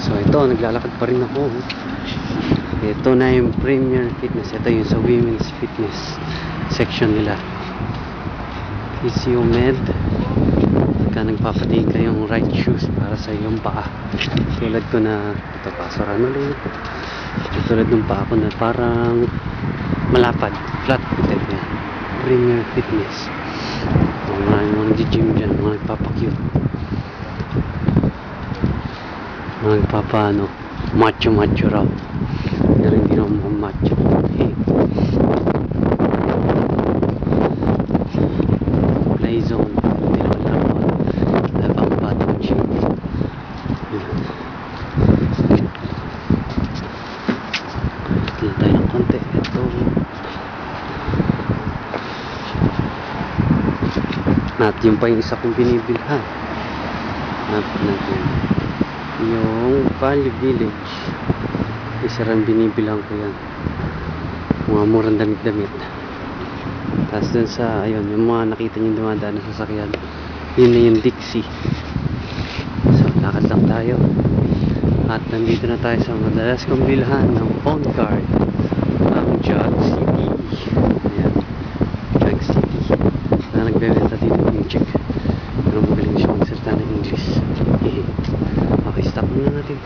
So ito, naglalakad pa rin ako. Ito na yung Premier Fitness. Ito yung sa women's fitness section nila. Physiomed. Pagka nagpapatingin ka yung right shoes para sa iyong paa. Tulad ko na ito, pasoran ulit. Tulad ng paa ko na parang malapad, flat footed yan. Premier Fitness. Mga nag-gym dyan, mga nagpapakute, mga nagpapaano, macho raw. Pero hindi naman mga macho. Play zone, hindi naman lang ang batang gym. Ito tayo ng konti. Ito at yung pa yung isa kong binibilhan. Natin yung Value Village, isa rin binibilang ko yan, mga murang damit. Tapos dun sa ayun, yung mga nakita nyo dumadaan na sasakyan, yun na yung Dixie. So lakad lang tayo at nandito na tayo sa madalas kong bilhan ng phone card, ang Jog City. Ayan, Jog City na nagbebenta dito ng chick, pero magaling siya magsalita ng English. Okay, stop muna natin.